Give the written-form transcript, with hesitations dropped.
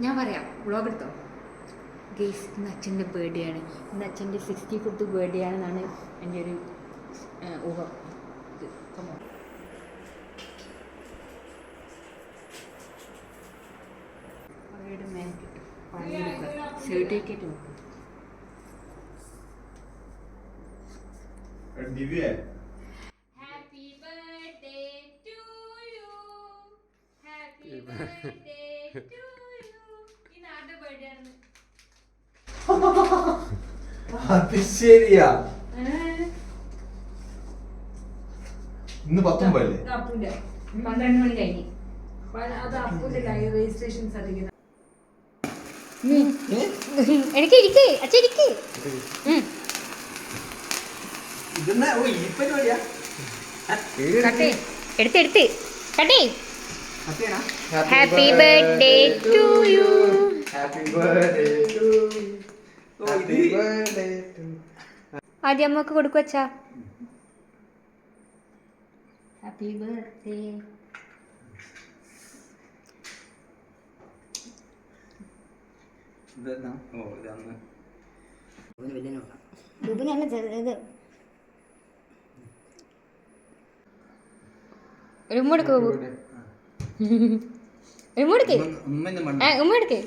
ഞാൻ പറയാം വ്ളോഗ് എടുത്തോ. ഗെയ്സ്, ഇന്ന് അച്ഛൻ്റെ ബർത്ത്ഡേ ആണ്. ഇന്ന് അച്ഛൻ്റെ 65th ബർത്ത്ഡേ ആണെന്നാണ് എൻ്റെ ഒരു ഊഹം. സർട്ടിഫിക്കറ്റ് നോക്കും. Happy birthday to you, happy birthday to you. ഈ നാട്ടിലെ ബർത്ത്ഡേ ആണ്. അത് ശരിയാ. ഇന്ന് 19 അല്ലേ? 12 മണി കഴിഞ്ഞ്. രജിസ്ട്രേഷൻ സർട്ടിഫിക്കറ്റ് എനിക്ക് ഇരിക്ക് അച്ഛ ഇരിക്ക്. എടുത്ത് കട്ടേ. Happy birthday to you. ആദ്യം അമ്മക്ക് കൊടുക്കും അച്ഛാ. Happy birthday. ബുബിനാണ് ചെറുത്. ഒരു ഉമ്മ എടുക്ക് ബുബു. ഉമ്മ എടുക്ക്. ഉമ്മ എടുക്ക്.